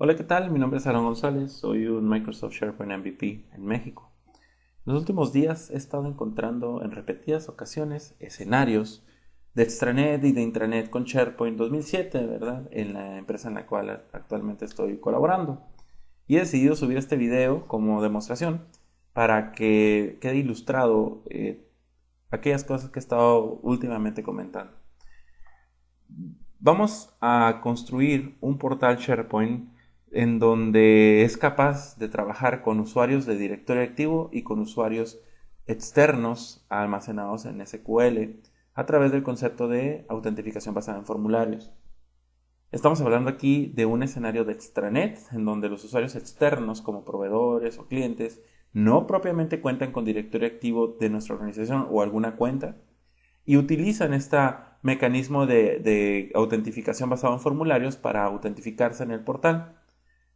Hola, ¿qué tal? Mi nombre es Aaron González, soy un Microsoft SharePoint MVP en México. En los últimos días he estado encontrando en repetidas ocasiones escenarios de extranet y de intranet con SharePoint 2007, ¿verdad? En la empresa en la cual actualmente estoy colaborando. Y he decidido subir este video como demostración para que quede ilustrado aquellas cosas que he estado últimamente comentando. Vamos a construir un portal SharePoint en donde es capaz de trabajar con usuarios de directorio activo y con usuarios externos almacenados en SQL a través del concepto de autentificación basada en formularios. Estamos hablando aquí de un escenario de extranet en donde los usuarios externos como proveedores o clientes no propiamente cuentan con directorio activo de nuestra organización o alguna cuenta, y utilizan este mecanismo de autentificación basado en formularios para autentificarse en el portal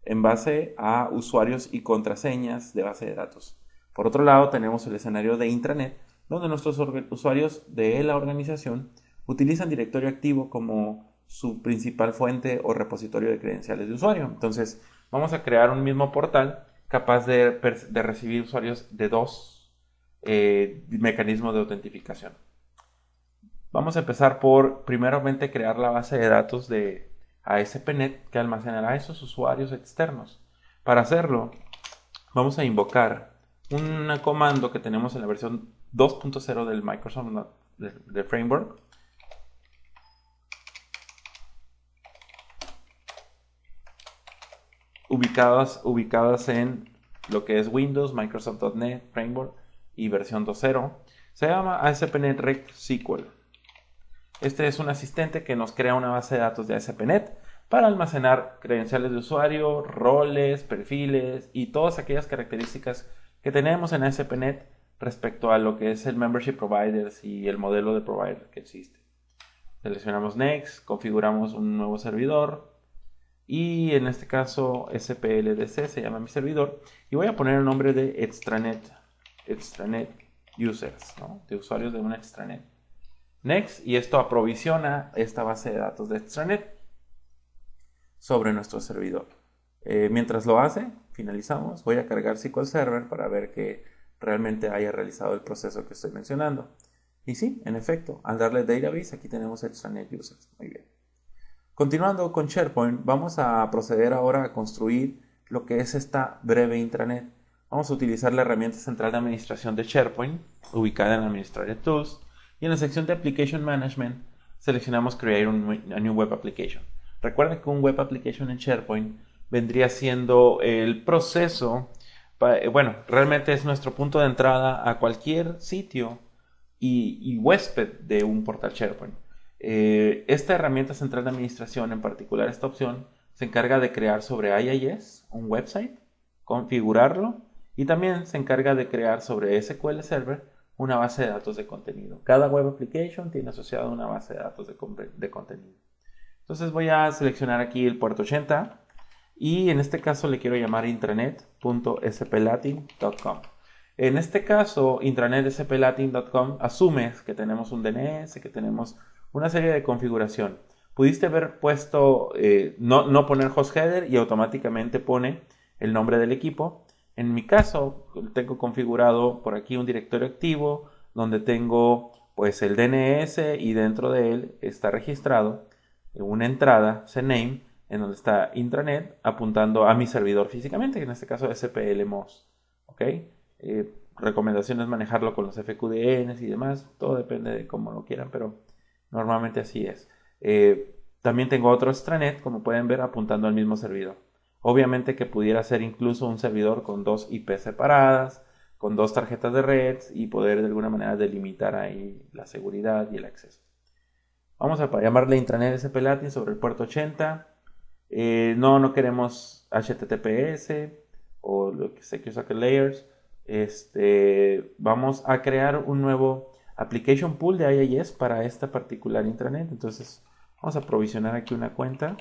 en base a usuarios y contraseñas de base de datos. Por otro lado, tenemos el escenario de intranet, donde nuestros usuarios de la organización utilizan directorio activo como su principal fuente o repositorio de credenciales de usuario. Entonces, vamos a crear un mismo portal capaz de recibir usuarios de dos mecanismos de autentificación. Vamos a empezar por primeramente crear la base de datos de ASP.NET que almacenará esos usuarios externos. Para hacerlo, vamos a invocar un comando que tenemos en la versión 2.0 del Microsoft del Framework, ubicadas en lo que es Windows, Microsoft.NET Framework y versión 2.0. Se llama ASP.NET Rec SQL. Este es un asistente que nos crea una base de datos de ASP.NET para almacenar credenciales de usuario, roles, perfiles y todas aquellas características que tenemos en ASP.NET respecto a lo que es el Membership Providers y el modelo de provider que existe. Seleccionamos Next, configuramos un nuevo servidor y en este caso SPLDC se llama mi servidor y voy a poner el nombre de extranet users, ¿no? De usuarios de una extranet. Next, y esto aprovisiona esta base de datos de extranet sobre nuestro servidor. Mientras lo hace, finalizamos, voy a cargar SQL Server para ver que realmente haya realizado el proceso que estoy mencionando. Y sí, en efecto, al darle Database, aquí tenemos extranet users. Muy bien. Continuando con SharePoint, vamos a proceder ahora a construir lo que es esta breve intranet. Vamos a utilizar la herramienta central de administración de SharePoint, ubicada en Administrative Tools, y en la sección de Application Management seleccionamos Create a New Web Application. Recuerden que un Web Application en SharePoint vendría siendo el proceso, bueno, realmente es nuestro punto de entrada a cualquier sitio y huésped de un portal SharePoint. Esta herramienta central de administración, en particular esta opción, se encarga de crear sobre IIS un website, configurarlo y también se encarga de crear sobre SQL Server una base de datos de contenido. Cada web application tiene asociada una base de datos de contenido. Entonces voy a seleccionar aquí el puerto 80 y en este caso le quiero llamar intranet.splatin.com. En este caso, intranet.splatin.com asume que tenemos un DNS, que tenemos una serie de configuración. Pudiste haber puesto, no poner host header y automáticamente pone el nombre del equipo. En mi caso, tengo configurado por aquí un directorio activo donde tengo pues el DNS y dentro de él está registrado una entrada, cname, en donde está intranet apuntando a mi servidor físicamente, que en este caso es SPLMOS. ¿Ok? Recomendación es manejarlo con los FQDNs y demás, todo depende de cómo lo quieran, pero normalmente así es. También tengo otro extranet, como pueden ver, apuntando al mismo servidor. Obviamente que pudiera ser incluso un servidor con dos IP separadas, con dos tarjetas de red y poder de alguna manera delimitar ahí la seguridad y el acceso. Vamos a llamarle intranet SPLATIN sobre el puerto 80. No queremos HTTPS o lo que Secure Socket Layers. Vamos a crear un nuevo application pool de IIS para esta particular intranet. Entonces vamos a provisionar aquí una cuenta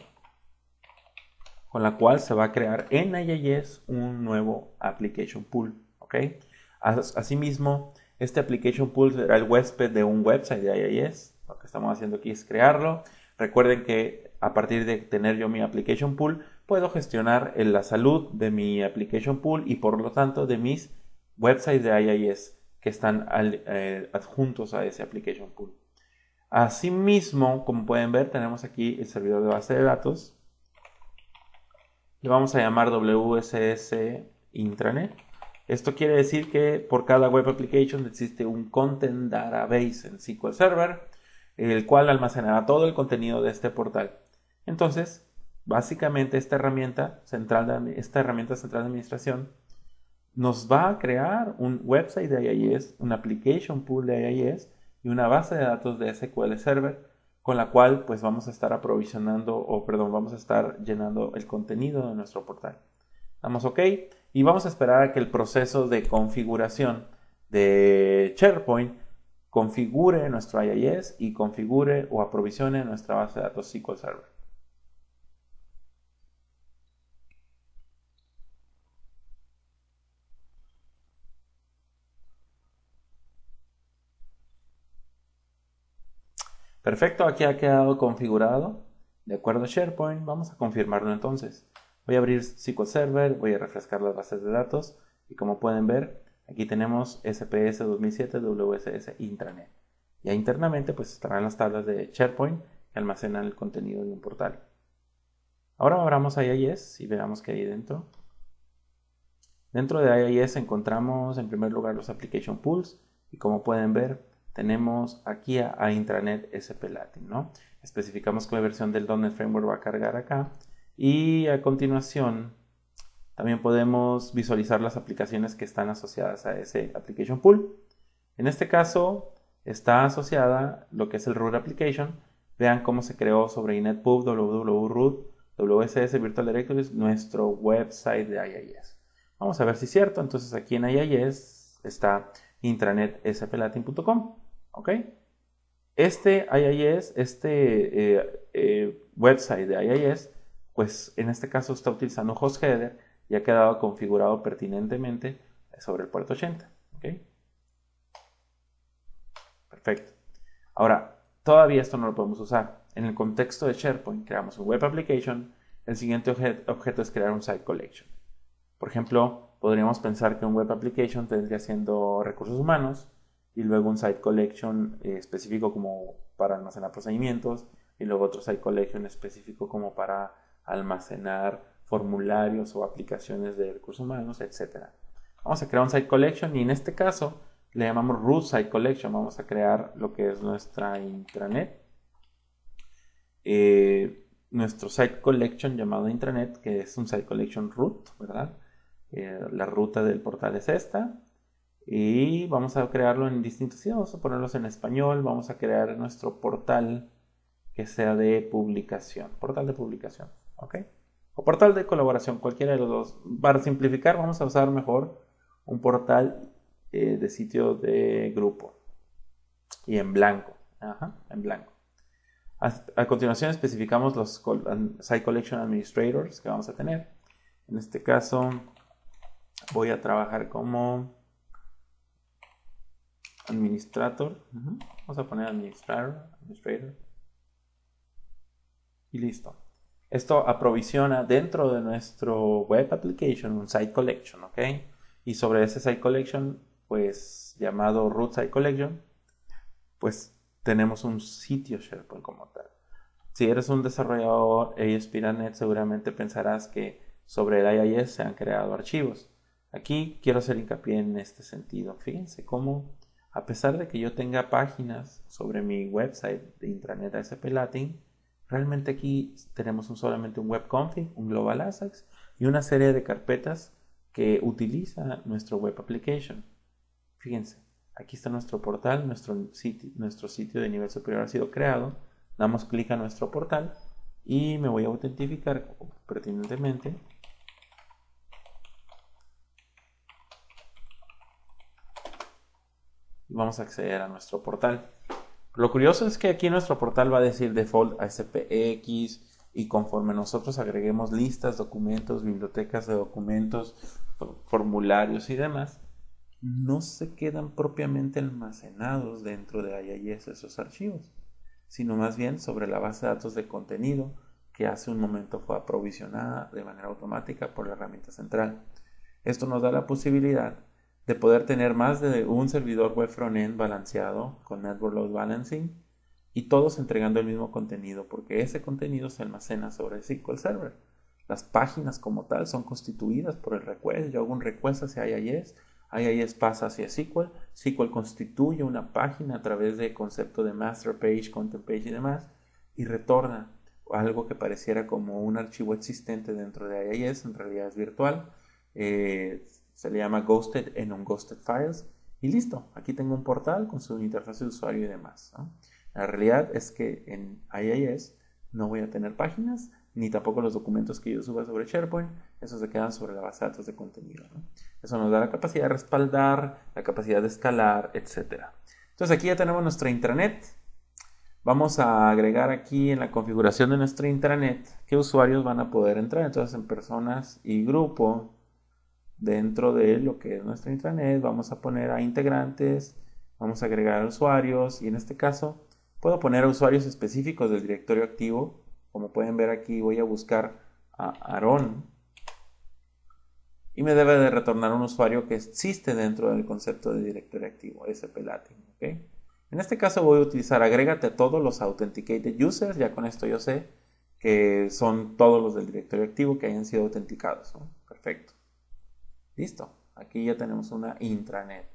con la cual se va a crear en IIS un nuevo application pool. ¿Ok? Asimismo, este application pool será el huésped de un website de IIS. Lo que estamos haciendo aquí es crearlo. Recuerden que a partir de tener yo mi application pool, puedo gestionar la salud de mi application pool y por lo tanto de mis websites de IIS que están adjuntos a ese application pool. Asimismo, como pueden ver, tenemos aquí el servidor de base de datos. Le vamos a llamar WSS Intranet. Esto quiere decir que por cada web application existe un Content Database en SQL Server, el cual almacenará todo el contenido de este portal. Entonces, básicamente esta herramienta central de administración nos va a crear un website de IIS, un application pool de IIS y una base de datos de SQL Server con la cual pues vamos a estar vamos a estar llenando el contenido de nuestro portal. Damos OK y vamos a esperar a que el proceso de configuración de SharePoint configure nuestro IIS y configure o aprovisione nuestra base de datos SQL Server. Perfecto, aquí ha quedado configurado de acuerdo a SharePoint. Vamos a confirmarlo entonces. Voy a abrir SQL Server, voy a refrescar las bases de datos y como pueden ver, aquí tenemos SPS 2007 WSS Intranet. Ya internamente pues estarán las tablas de SharePoint que almacenan el contenido de un portal. Ahora abramos IIS y veamos qué hay dentro. Dentro de IIS encontramos en primer lugar los Application Pools y como pueden ver tenemos aquí a Intranet SP Latin, ¿no? Especificamos qué versión del .NET Framework va a cargar acá y a continuación también podemos visualizar las aplicaciones que están asociadas a ese Application Pool. En este caso está asociada lo que es el root application. Vean cómo se creó sobre inetpub www.root WSS Virtual Directories nuestro website de IIS. Vamos a ver si es cierto. Entonces aquí en IIS está intranetsplatin.com. ¿Ok? Este IIS, website de IIS, pues en este caso está utilizando host header y ha quedado configurado pertinentemente sobre el puerto 80. ¿Ok? Perfecto. Ahora, todavía esto no lo podemos usar. En el contexto de SharePoint, creamos un web application. El siguiente objeto es crear un site collection. Por ejemplo, podríamos pensar que un web application tendría siendo recursos humanos y luego un site collection específico como para almacenar procedimientos y luego otro site collection específico como para almacenar formularios o aplicaciones de recursos humanos, etc. Vamos a crear un site collection y en este caso le llamamos root site collection. Vamos a crear lo que es nuestra intranet. Nuestro site collection llamado intranet, que es un site collection root, ¿verdad? La ruta del portal es esta y vamos a crearlo en distintos idiomas, vamos a ponerlos en español, vamos a crear nuestro portal que sea de publicación, portal de publicación, ¿ok? O portal de colaboración, cualquiera de los dos. Para simplificar vamos a usar mejor un portal de sitio de grupo y en blanco, en blanco. A continuación especificamos los Site Collection Administrators que vamos a tener. En este caso voy a trabajar como administrator. Vamos a poner administrator. Y listo. Esto aprovisiona dentro de nuestro web application un site collection, ¿ok? Y sobre ese site collection, pues llamado root site collection, pues tenemos un sitio SharePoint como tal. Si eres un desarrollador ASP.NET, seguramente pensarás que sobre el IIS se han creado archivos. Aquí quiero hacer hincapié en este sentido. Fíjense cómo, a pesar de que yo tenga páginas sobre mi website de intranet ASP Latin, realmente aquí tenemos solamente un web config, un global assets y una serie de carpetas que utiliza nuestro web application. Fíjense, aquí está nuestro portal, nuestro sitio de nivel superior ha sido creado. Damos clic a nuestro portal y me voy a autentificar pertinentemente. Vamos a acceder a nuestro portal. Lo curioso es que aquí nuestro portal va a decir default ASPX y conforme nosotros agreguemos listas, documentos, bibliotecas de documentos, formularios y demás, no se quedan propiamente almacenados dentro de IIS esos archivos, sino más bien sobre la base de datos de contenido que hace un momento fue aprovisionada de manera automática por la herramienta central. Esto nos da la posibilidad de poder tener más de un servidor web frontend balanceado con Network Load Balancing y todos entregando el mismo contenido, porque ese contenido se almacena sobre el SQL Server. Las páginas como tal son constituidas por el request. Yo hago un request hacia IIS, IIS pasa hacia SQL, SQL constituye una página a través del concepto de master page, content page y demás, y retorna algo que pareciera como un archivo existente dentro de IIS, en realidad es virtual. Se le llama Ghosted and Unghosted Files, y listo, aquí tengo un portal con su interfaz de usuario y demás, ¿no? La realidad es que en IIS no voy a tener páginas, ni tampoco los documentos que yo suba sobre SharePoint, esos se quedan sobre la base de datos de contenido, ¿no? Eso nos da la capacidad de respaldar, la capacidad de escalar, etc. Entonces aquí ya tenemos nuestra intranet. Vamos a agregar aquí en la configuración de nuestra intranet qué usuarios van a poder entrar. Entonces en personas y grupo, dentro de lo que es nuestra intranet, vamos a poner a integrantes, vamos a agregar usuarios y en este caso puedo poner a usuarios específicos del directorio activo. Como pueden ver aquí voy a buscar a Aarón y me debe de retornar un usuario que existe dentro del concepto de directorio activo, SPLATIN, ¿ok? En este caso voy a utilizar agrégate a todos los authenticated users. Ya con esto yo sé que son todos los del directorio activo que hayan sido autenticados, ¿no? Perfecto. Listo. Aquí ya tenemos una intranet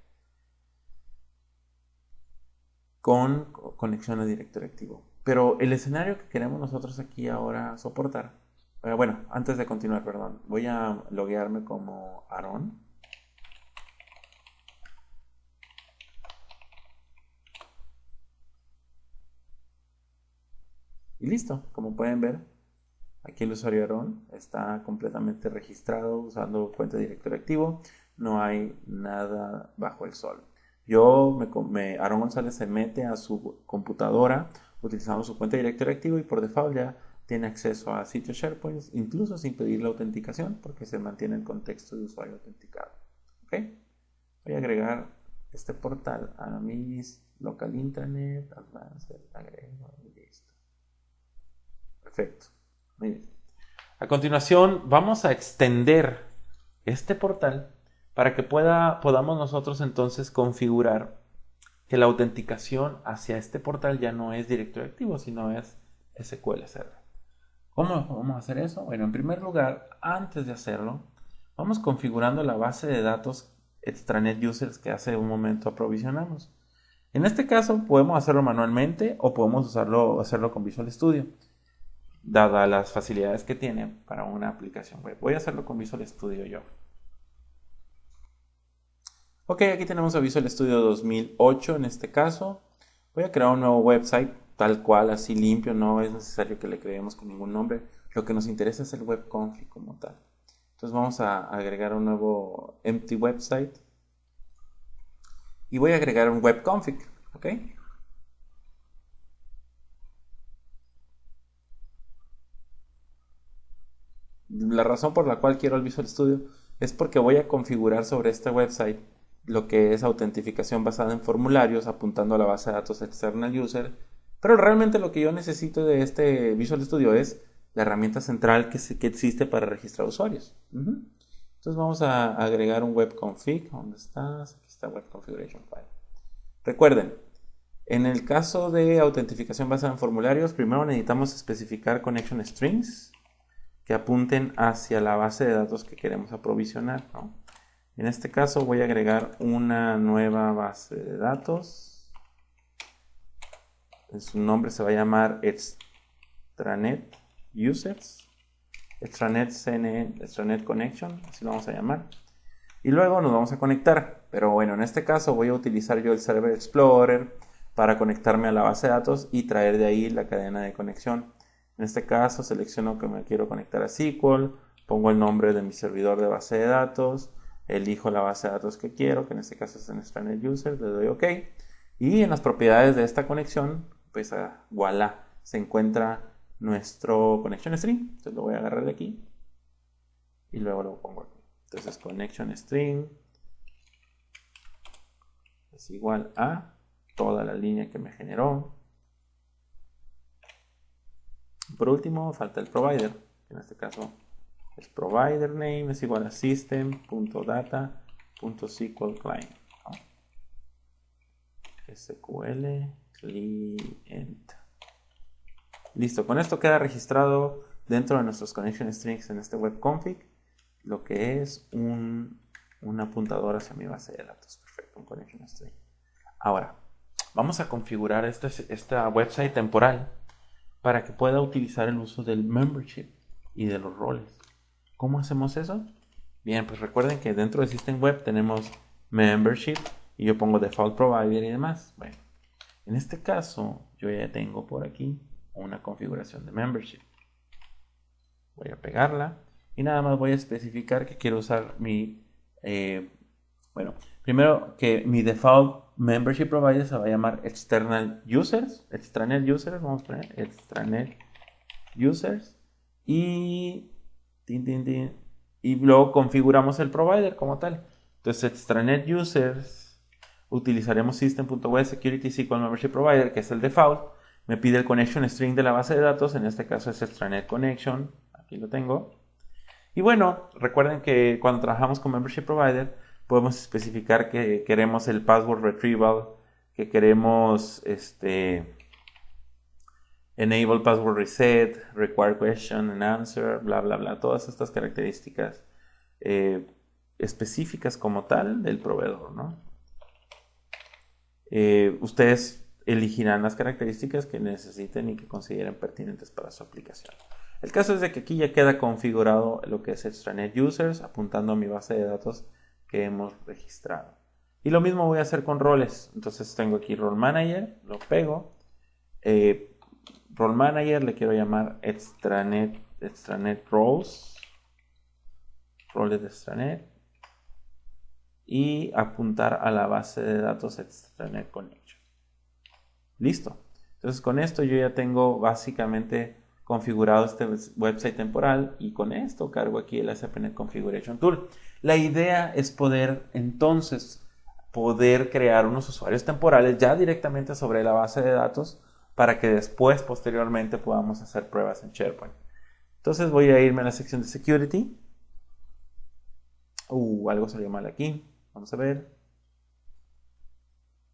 con conexión a directorio activo. Pero el escenario que queremos nosotros aquí ahora soportar, bueno, antes de continuar, perdón, voy a loguearme como Aarón. Y listo, como pueden ver, aquí el usuario Aarón está completamente registrado usando cuenta de directorio activo. No hay nada bajo el sol. Aarón González se mete a su computadora utilizando su cuenta de directorio activo y por default ya tiene acceso a sitios SharePoint, incluso sin pedir la autenticación, porque se mantiene el contexto de usuario autenticado. ¿Ok? Voy a agregar este portal a mis local intranet, advanced, agrego y listo. Perfecto. Muy bien. A continuación, vamos a extender este portal para que podamos nosotros entonces configurar que la autenticación hacia este portal ya no es directorio activo, sino es SQL Server. ¿Cómo vamos a hacer eso? Bueno, en primer lugar, antes de hacerlo, vamos configurando la base de datos extranet users que hace un momento aprovisionamos. En este caso, podemos hacerlo manualmente o podemos hacerlo con Visual Studio, dadas las facilidades que tiene para una aplicación web. Voy a hacerlo con Visual Studio yo. Ok, aquí tenemos a Visual Studio 2008 en este caso. Voy a crear un nuevo website, tal cual, así limpio, no es necesario que le creemos con ningún nombre. Lo que nos interesa es el web config como tal. Entonces vamos a agregar un nuevo empty website. Y voy a agregar un web config, ¿ok? La razón por la cual quiero el Visual Studio es porque voy a configurar sobre este website lo que es autentificación basada en formularios apuntando a la base de datos external user, pero realmente lo que yo necesito de este Visual Studio es la herramienta central que existe para registrar usuarios. Entonces vamos a agregar un web config. ¿Dónde estás? Aquí está web configuration file. Recuerden, en el caso de autentificación basada en formularios, primero necesitamos especificar connection strings que apunten hacia la base de datos que queremos aprovisionar, ¿no? En este caso voy a agregar una nueva base de datos. Su nombre se va a llamar extranet users, extranet CNN, extranet connection, así lo vamos a llamar. Y luego nos vamos a conectar, pero bueno, en este caso voy a utilizar yo el Server Explorer para conectarme a la base de datos y traer de ahí la cadena de conexión. En este caso selecciono que me quiero conectar a SQL, pongo el nombre de mi servidor de base de datos, elijo la base de datos que quiero, que en este caso es en extranet user, le doy OK. Y en las propiedades de esta conexión, pues voilà, se encuentra nuestro connection string. Entonces lo voy a agarrar de aquí y luego lo pongo aquí. Entonces connection string es igual a toda la línea que me generó. Por último, falta el provider. En este caso es provider name es igual a system.data.sql client. ¿No? SQL client. Listo, con esto queda registrado dentro de nuestros connection strings en este web config lo que es un apuntador hacia mi base de datos. Perfecto, un connection string. Ahora, vamos a configurar esta website temporal para que pueda utilizar el uso del membership y de los roles. ¿Cómo hacemos eso? Bien, pues recuerden que dentro de System Web tenemos membership y yo pongo default provider y demás. Bueno, en este caso yo ya tengo por aquí una configuración de membership. Voy a pegarla y nada más voy a especificar que quiero usar mi bueno, primero que mi default membership provider se va a llamar extranet users, vamos a poner extranet users y y luego configuramos el provider como tal. Entonces extranet users utilizaremos system.web security SQL membership provider, que es el default. Me pide el connection string de la base de datos, en este caso es extranet connection, aquí lo tengo. Y bueno, recuerden que cuando trabajamos con membership provider podemos especificar que queremos el password retrieval, que queremos enable password reset, require question and answer, bla bla bla, todas estas características específicas como tal del proveedor, ¿no? Ustedes elegirán las características que necesiten y que consideren pertinentes para su aplicación. El caso es de que aquí ya queda configurado lo que es extranet users apuntando a mi base de datos que hemos registrado. Y lo mismo voy a hacer con roles. Entonces tengo aquí role manager, lo pego. Role manager le quiero llamar extranet roles. Roles de extranet. Y apuntar a la base de datos extranet connection. Listo. Entonces con esto yo ya tengo básicamente configurado este website temporal y con esto cargo aquí el ASP.NET Configuration Tool. La idea es poder entonces crear unos usuarios temporales ya directamente sobre la base de datos para que después, posteriormente, podamos hacer pruebas en SharePoint. Entonces voy a irme a la sección de Security. Algo salió mal aquí. Vamos a ver.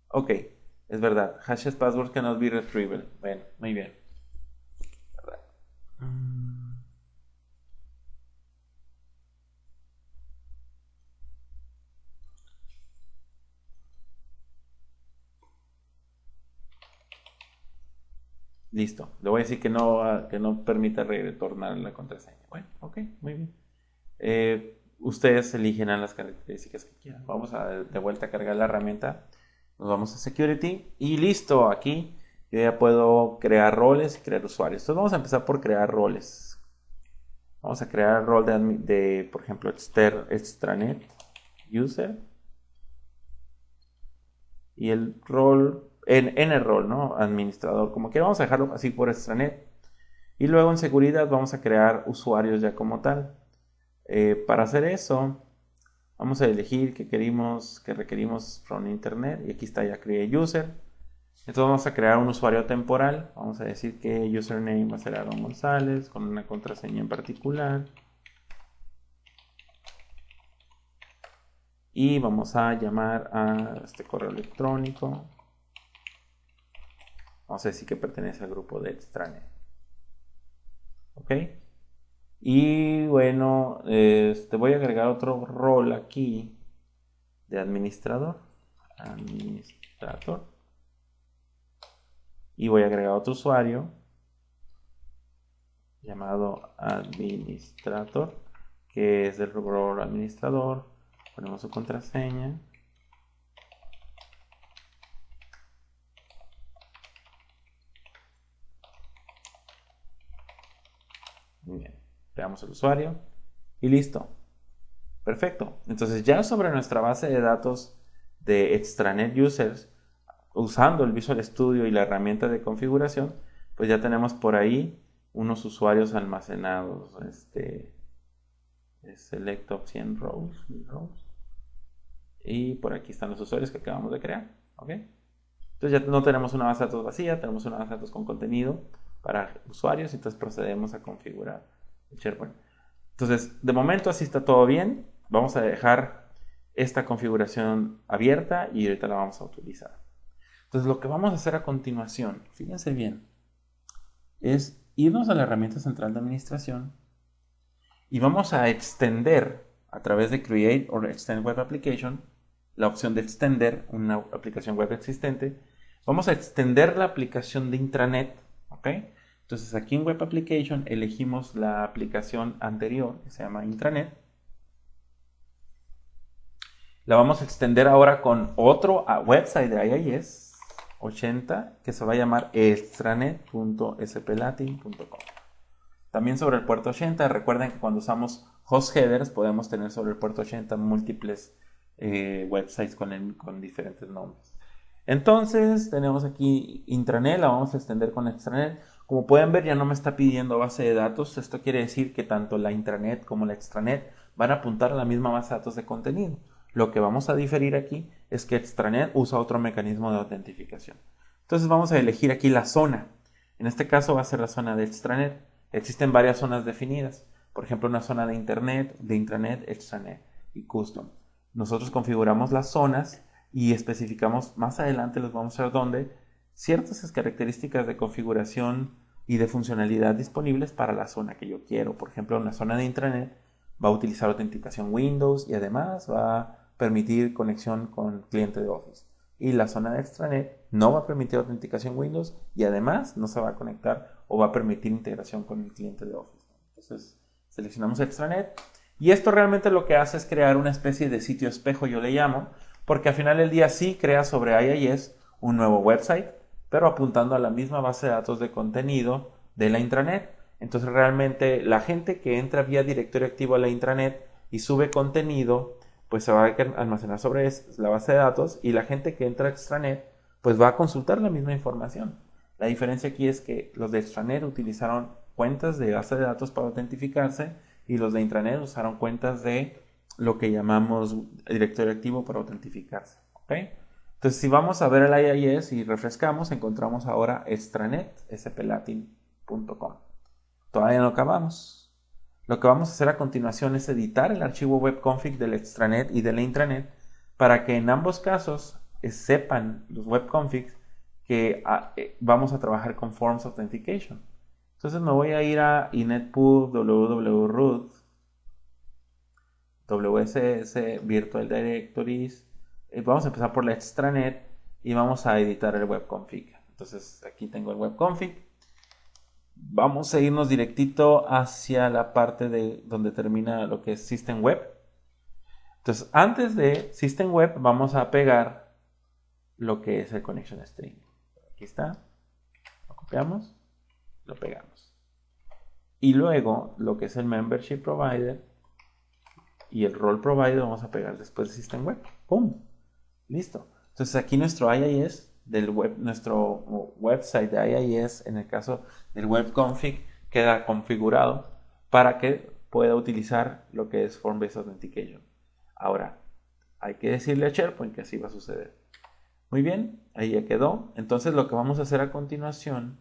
Ok, es verdad. Hashes password cannot be retrieved. Bueno, muy bien. Listo. Le voy a decir que no permita retornar la contraseña. Bueno, ok, muy bien. Ustedes eligen las características que quieran. Vamos de vuelta a cargar la herramienta. Nos vamos a Security. Y listo, aquí yo ya puedo crear roles y crear usuarios. Entonces vamos a empezar por crear roles. Vamos a crear el rol de por ejemplo, extranet user. Y el rol, en el rol, ¿no? Administrador, como que vamos a dejarlo así por extranet. Y luego en seguridad vamos a crear usuarios ya como tal. Para hacer eso, vamos a elegir que requerimos from internet. Y aquí está ya create user. Entonces vamos a crear un usuario temporal. Vamos a decir que username va a ser Aaron González con una contraseña en particular. Y vamos a llamar a este correo electrónico. Vamos a decir que pertenece al grupo de extranet. Ok. Y bueno, voy a agregar otro rol aquí de administrador. Y voy a agregar otro usuario llamado administrator, que es del rol administrador. Ponemos su contraseña. Muy bien. Creamos el usuario y listo. Perfecto. Entonces ya sobre nuestra base de datos de extranet users, usando el Visual Studio y la herramienta de configuración, pues ya tenemos por ahí unos usuarios almacenados. Select option rows. Y por aquí están los usuarios que acabamos de crear. ¿Ok? Entonces ya no tenemos una base de datos vacía, tenemos una base de datos con contenido. para usuarios, y entonces procedemos a configurar el SharePoint. Entonces, de momento así está todo bien. Vamos a dejar esta configuración abierta y ahorita la vamos a utilizar. Entonces, lo que vamos a hacer a continuación, fíjense bien, es irnos a la herramienta central de administración y vamos a extender a través de Create or Extend Web Application, la opción de extender una aplicación web existente. Vamos a extender la aplicación de intranet, ¿ok? Entonces aquí en Web Application elegimos la aplicación anterior, que se llama intranet. La vamos a extender ahora con otro website de IIS 80 que se va a llamar extranet.splatin.com. También sobre el puerto 80, recuerden que cuando usamos host headers podemos tener sobre el puerto 80 múltiples websites con diferentes nombres. Entonces tenemos aquí intranet, la vamos a extender con extranet. Como pueden ver, ya no me está pidiendo base de datos. Esto quiere decir que tanto la intranet como la extranet van a apuntar a la misma base de datos de contenido. Lo que vamos a diferir aquí es que extranet usa otro mecanismo de autentificación. Entonces vamos a elegir aquí la zona. En este caso va a ser la zona de extranet. Existen varias zonas definidas. Por ejemplo, una zona de internet, de intranet, extranet y custom. Nosotros configuramos las zonas y especificamos, más adelante les vamos a mostrar dónde, ciertas características de configuración y de funcionalidad disponibles para la zona que yo quiero. Por ejemplo, en la zona de intranet va a utilizar autenticación Windows y además va a permitir conexión con cliente de Office. Y la zona de extranet no va a permitir autenticación Windows y además no se va a conectar o va a permitir integración con el cliente de Office. Entonces seleccionamos extranet y esto realmente lo que hace es crear una especie de sitio espejo, yo le llamo, porque al final del día sí crea sobre IIS un nuevo website, pero apuntando a la misma base de datos de contenido de la intranet. Entonces realmente la gente que entra vía directorio activo a la intranet y sube contenido, pues se va a almacenar sobre la base de datos, y la gente que entra a extranet pues va a consultar la misma información. La diferencia aquí es que los de extranet utilizaron cuentas de base de datos para autentificarse y los de intranet usaron cuentas de lo que llamamos directorio activo para autentificarse. ¿Okay? Entonces, si vamos a ver el IIS y refrescamos, encontramos ahora extranet.splatin.com. Todavía no acabamos. Lo que vamos a hacer a continuación es editar el archivo webconfig del extranet y de la intranet para que en ambos casos sepan los webconfigs que vamos a trabajar con Forms Authentication. Entonces me voy a ir a inetpool www.root WSS Virtual Directories. Vamos a empezar por la extranet y vamos a editar el webconfig. Entonces aquí tengo el webconfig. Vamos a irnos directito hacia la parte de donde termina lo que es System Web. Entonces, antes de System Web vamos a pegar lo que es el Connection String. Aquí está. Lo copiamos, lo pegamos. Y luego lo que es el Membership Provider y el Role Provider vamos a pegar después de System Web. ¡Pum! Listo. Entonces aquí nuestro IIS nuestro website de IIS, en el caso del webconfig, queda configurado para que pueda utilizar lo que es Form-Based Authentication. Ahora, hay que decirle a SharePoint que así va a suceder. Muy bien, ahí ya quedó. Entonces lo que vamos a hacer a continuación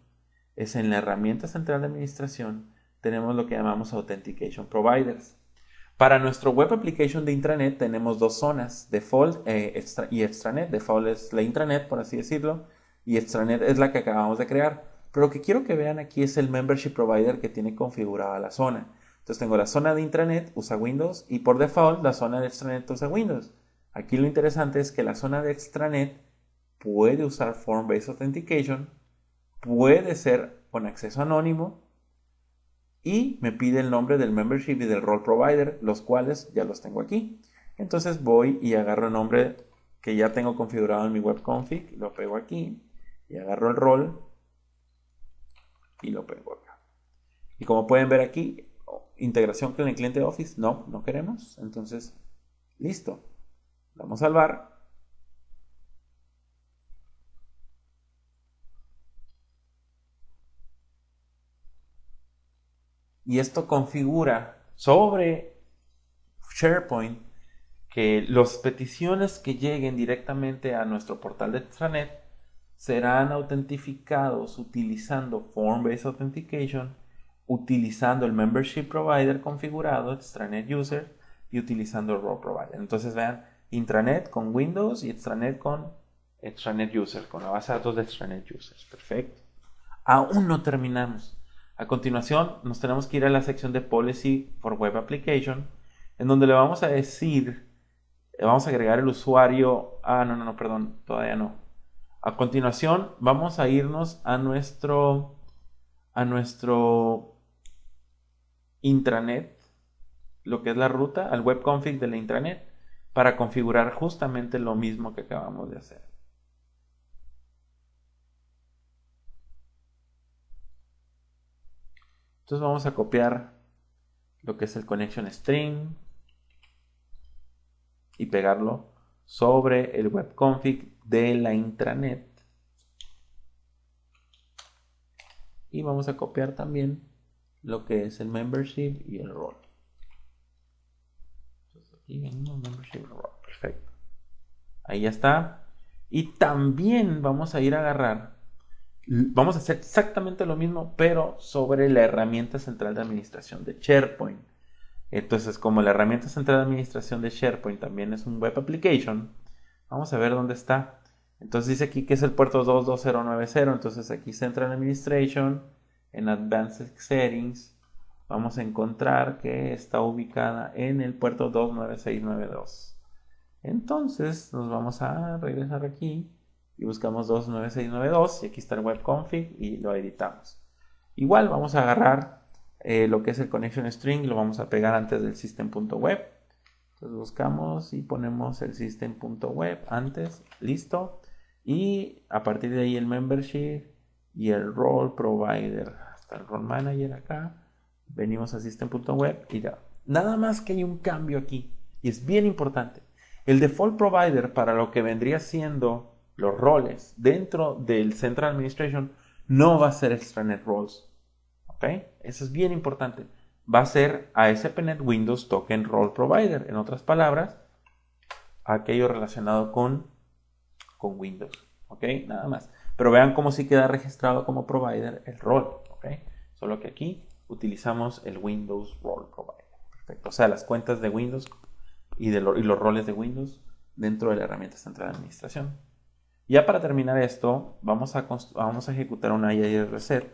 es en la herramienta central de administración tenemos lo que llamamos Authentication Providers. Para nuestro Web Application de intranet tenemos dos zonas, Default y Extranet. Default es la intranet, por así decirlo, y Extranet es la que acabamos de crear. Pero lo que quiero que vean aquí es el Membership Provider que tiene configurada la zona. Entonces tengo la zona de intranet, usa Windows, y por default la zona de Extranet usa Windows. Aquí lo interesante es que la zona de Extranet puede usar Form-Based Authentication, puede ser con acceso anónimo, y me pide el nombre del membership y del role provider, los cuales ya los tengo aquí. Entonces voy y agarro el nombre que ya tengo configurado en mi webconfig, lo pego aquí, y agarro el role y lo pego acá. Y como pueden ver aquí, integración con el cliente de Office, no queremos. Entonces, listo. Vamos a salvar. Y esto configura sobre SharePoint que las peticiones que lleguen directamente a nuestro portal de extranet serán autentificados utilizando Form-Based Authentication, utilizando el Membership Provider configurado, Extranet User, y utilizando el Role Provider. Entonces vean, intranet con Windows y extranet con Extranet User, con la base de datos de Extranet Users. Perfecto. Aún no terminamos. A continuación nos tenemos que ir a la sección de Policy for Web Application, en donde le vamos a decir, le vamos a agregar el usuario. Perdón, todavía no. A continuación vamos a irnos a nuestro intranet, lo que es la ruta, al webconfig de la intranet, para configurar justamente lo mismo que acabamos de hacer. Entonces vamos a copiar lo que es el connection string y pegarlo sobre el webconfig de la intranet. Y vamos a copiar también lo que es el membership y el role. Entonces aquí venimos membership y role. Perfecto. Ahí ya está. Y también vamos a ir a agarrar, vamos a hacer exactamente lo mismo, pero sobre la herramienta central de administración de SharePoint. Entonces, como la herramienta central de administración de SharePoint también es un web application, vamos a ver dónde está. Entonces dice aquí que es el puerto 22090. Entonces aquí Central Administration, en Advanced Settings, vamos a encontrar que está ubicada en el puerto 29692. Entonces nos vamos a regresar aquí y buscamos 29692 y aquí está el web config y lo editamos. Igual vamos a agarrar lo que es el connection string, lo vamos a pegar antes del system.web. Entonces buscamos y ponemos el system.web antes, listo. Y a partir de ahí el membership y el role provider, hasta el role manager acá. Venimos a system.web y ya. Nada más que hay un cambio aquí y es bien importante. El default provider para lo que vendría siendo los roles dentro del Central Administration no va a ser Extranet Roles. ¿Ok? Eso es bien importante. Va a ser ASP.NET Windows Token Role Provider. En otras palabras, aquello relacionado con Windows. ¿Ok? Nada más. Pero vean cómo sí queda registrado como provider el role. ¿Ok? Solo que aquí utilizamos el Windows Role Provider. Perfecto. O sea, las cuentas de Windows y los roles de Windows dentro de la herramienta central de administración. Ya para terminar esto, vamos a ejecutar una IIR reset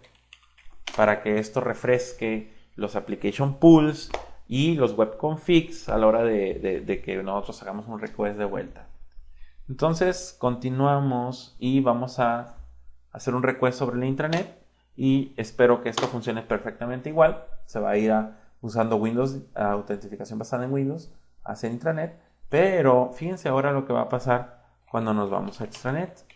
para que esto refresque los application pools y los web configs a la hora de que nosotros hagamos un request de vuelta. Entonces continuamos y vamos a hacer un request sobre la intranet y espero que esto funcione perfectamente igual. Se va a ir usando Windows, autentificación basada en Windows, hacia intranet, pero fíjense ahora lo que va a pasar cuando nos vamos a extranet.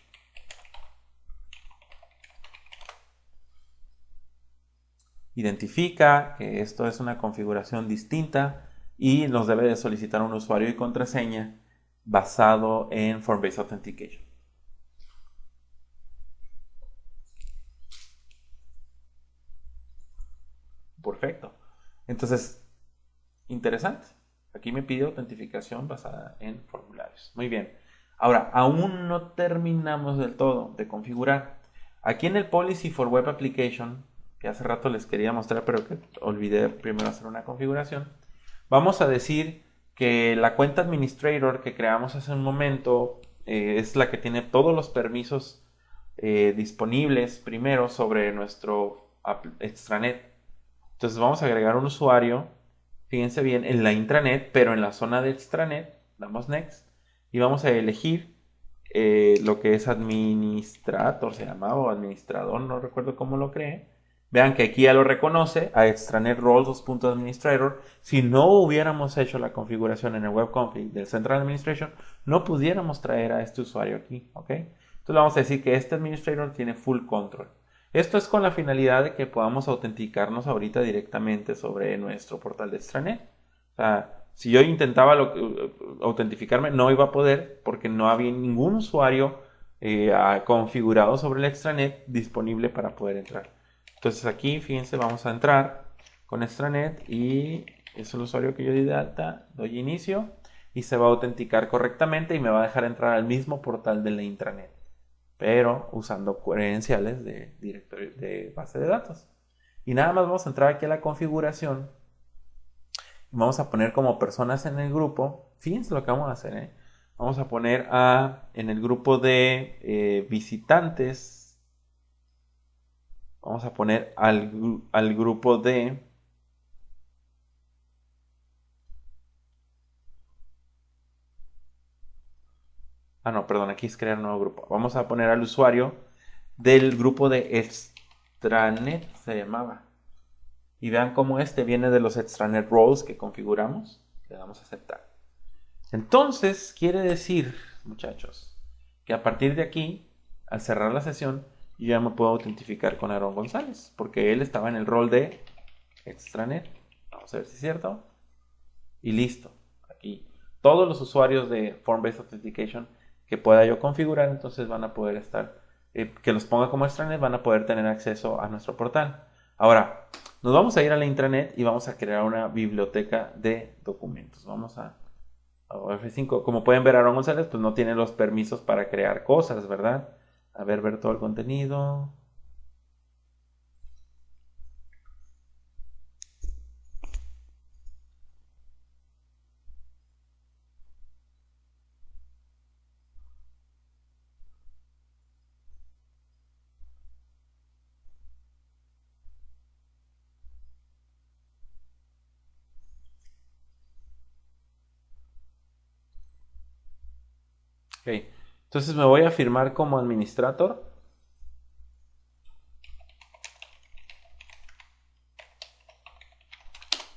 Identifica que esto es una configuración distinta y nos debe de solicitar un usuario y contraseña basado en Form-Based Authentication. Perfecto. Entonces, interesante. Aquí me pide autentificación basada en formularios. Muy bien. Ahora, aún no terminamos del todo de configurar. Aquí en el Policy for Web Application, que hace rato les quería mostrar, pero que olvidé primero hacer una configuración, vamos a decir que la cuenta administrator que creamos hace un momento es la que tiene todos los permisos disponibles primero sobre nuestro extranet. Entonces vamos a agregar un usuario, fíjense bien, en la intranet, pero en la zona de extranet, damos next y vamos a elegir lo que es administrator, se llamaba, o administrador, no recuerdo cómo lo creé. Vean que aquí ya lo reconoce a extranet roles.administrator. Si no hubiéramos hecho la configuración en el web config del Central Administration, no pudiéramos traer a este usuario aquí, ¿ok? Entonces vamos a decir que este administrator tiene full control. Esto es con la finalidad de que podamos autenticarnos ahorita directamente sobre nuestro portal de extranet. O sea, si yo intentaba autentificarme, no iba a poder porque no había ningún usuario configurado sobre el extranet disponible para poder entrar. Entonces aquí, fíjense, vamos a entrar con extranet y es el usuario que yo di de alta, doy inicio y se va a autenticar correctamente y me va a dejar entrar al mismo portal de la intranet. pero usando credenciales de directorio de base de datos. Y nada más vamos a entrar aquí a la configuración. Vamos a poner como personas en el grupo. Fíjense lo que vamos a hacer, ¿eh? Vamos a poner en el grupo de visitantes. Vamos a poner al grupo de... no, perdón, aquí es crear un nuevo grupo. Vamos a poner al usuario del grupo de extranet, se llamaba. Y vean cómo este viene de los extranet roles que configuramos. Le damos a aceptar. Entonces, quiere decir, muchachos, que a partir de aquí, al cerrar la sesión, yo ya me puedo autentificar con Aaron González, porque él estaba en el rol de extranet. Vamos a ver si es cierto. Y listo. Aquí, todos los usuarios de Form-Based Authentication que pueda yo configurar, entonces van a poder estar, que los ponga como extranet, van a poder tener acceso a nuestro portal. Ahora, nos vamos a ir a la intranet y vamos a crear una biblioteca de documentos. Vamos a F5. Como pueden ver, Aaron González pues no tiene los permisos para crear cosas, ¿verdad? A ver todo el contenido. Ok, entonces me voy a firmar como administrador.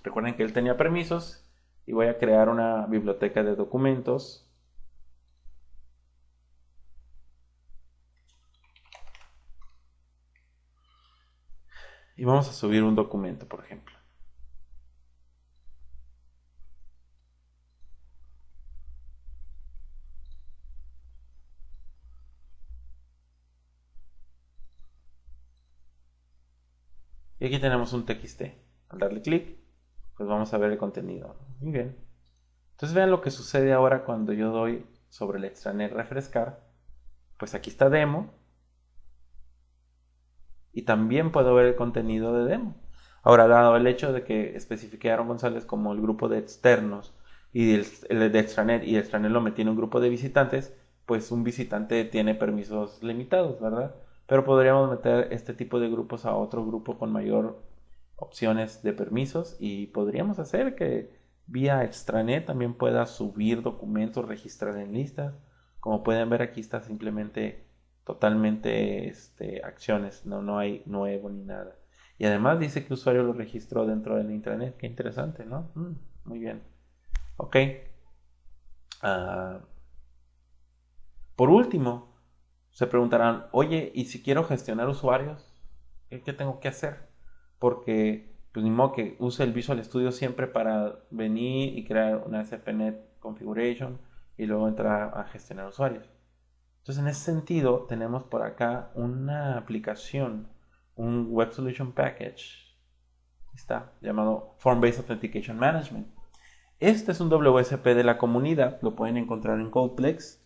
Recuerden que él tenía permisos y voy a crear una biblioteca de documentos. Y vamos a subir un documento, por ejemplo. Y aquí tenemos un TXT. Al darle clic, pues vamos a ver el contenido. Muy bien. Entonces vean lo que sucede ahora cuando yo doy sobre el extranet refrescar. Pues aquí está demo. Y también puedo ver el contenido de demo. Ahora, dado el hecho de que especifiqué a Aaron González como el grupo de externos y el de extranet y extranet lo metí en un grupo de visitantes, pues un visitante tiene permisos limitados, ¿verdad? Pero podríamos meter este tipo de grupos a otro grupo con mayor opciones de permisos y podríamos hacer que vía extranet también pueda subir documentos, registrar en listas. Como pueden ver, aquí está simplemente totalmente acciones, no hay nuevo ni nada. Y además dice que el usuario lo registró dentro de la intranet. Qué interesante, ¿no? Muy bien. Ok. Por último, se preguntarán, oye, ¿y si quiero gestionar usuarios? ¿Qué tengo que hacer? Porque, pues ni modo que use el Visual Studio siempre para venir y crear una SPNet configuration y luego entrar a gestionar usuarios. Entonces, en ese sentido, tenemos por acá una aplicación, un Web Solution Package, está llamado Form-Based Authentication Management. Este es un WSP de la comunidad, lo pueden encontrar en Codeplex,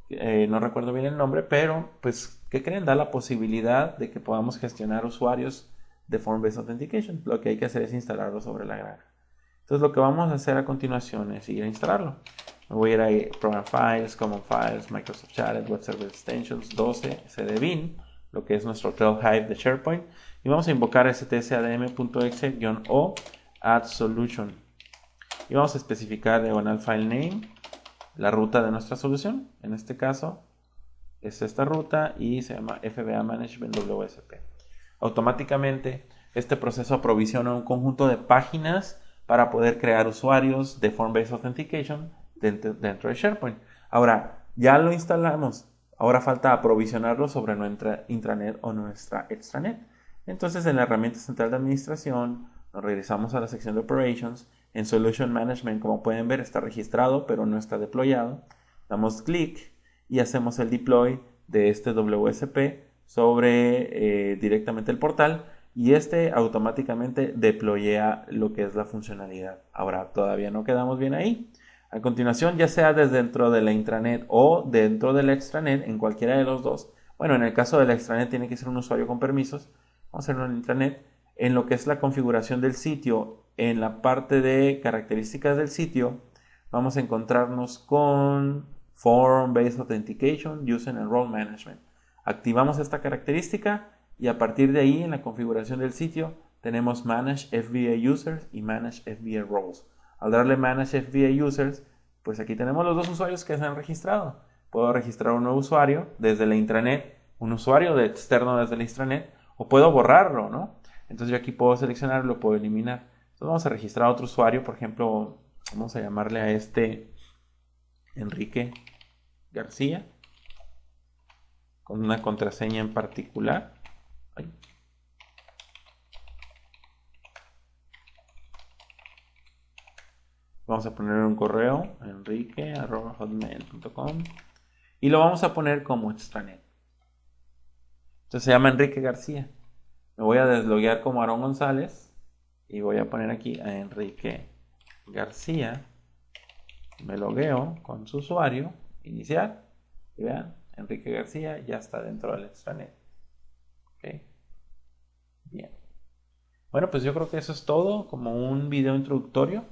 no recuerdo bien el nombre, pero pues, ¿qué creen? Da la posibilidad de que podamos gestionar usuarios de Form-Based Authentication. Lo que hay que hacer es instalarlo sobre la granja. Entonces, lo que vamos a hacer a continuación es ir a instalarlo. Me voy a ir ahí, Program Files, Common Files, Microsoft Chat, Web Server Extensions, 12, cdbin, lo que es nuestro Trail Hive de SharePoint. Y vamos a invocar stsadm.exe-o add solution. Y vamos a especificar diagonal file name, la ruta de nuestra solución. En este caso es esta ruta y se llama FBA Management WSP. Automáticamente este proceso aprovisiona un conjunto de páginas para poder crear usuarios de Form-Based Authentication dentro de SharePoint. Ahora, ya lo instalamos. Ahora falta aprovisionarlo sobre nuestra intranet o nuestra extranet. Entonces, en la herramienta central de administración, nos regresamos a la sección de Operations. En Solution Management, como pueden ver, está registrado, pero no está deployado. Damos clic y hacemos el deploy de este WSP sobre directamente el portal. Y automáticamente deployea lo que es la funcionalidad. Ahora, todavía no quedamos bien ahí. A continuación, ya sea desde dentro de la intranet o dentro del extranet, en cualquiera de los dos, Bueno, en el caso de la extranet tiene que ser un usuario con permisos. Vamos a hacerlo en la intranet. En lo que es la configuración del sitio, en la parte de características del sitio, vamos a encontrarnos con Form Based Authentication Using and Role Management. Activamos esta característica y a partir de ahí en la configuración del sitio tenemos Manage FBA Users y Manage FBA Roles. Al darle Manage FBA Users, pues aquí tenemos los dos usuarios que se han registrado. Puedo registrar un nuevo usuario desde la intranet, un usuario de externo desde la intranet, o puedo borrarlo, ¿no? Entonces yo aquí puedo seleccionar, lo puedo eliminar. Entonces vamos a registrar otro usuario, por ejemplo, vamos a llamarle a este Enrique García, con una contraseña en particular. Ay. Vamos a poner un correo, enrique@hotmail.com, y lo vamos a poner como extranet. Entonces se llama Enrique García. Me voy a desloguear como Aarón González y voy a poner aquí a Enrique García. Me logueo con su usuario inicial y vean, Enrique García ya está dentro del extranet. Ok, bien. Bueno, pues yo creo que eso es todo, como un video introductorio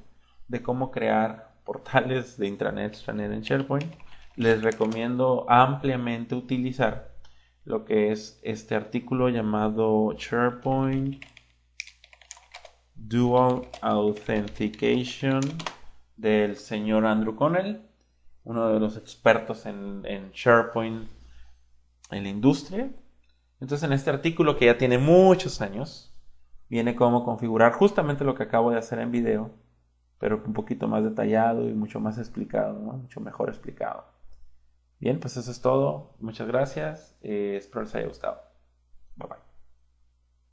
de cómo crear portales de intranet, extranet en SharePoint. Les recomiendo ampliamente utilizar lo que es este artículo llamado SharePoint Dual Authentication del señor Andrew Connell, uno de los expertos en SharePoint en la industria. Entonces en este artículo, que ya tiene muchos años, viene cómo configurar justamente lo que acabo de hacer en video, pero un poquito más detallado y mucho más explicado, ¿no? Mucho mejor explicado. Bien, pues eso es todo. Muchas gracias. Espero les haya gustado. Bye bye.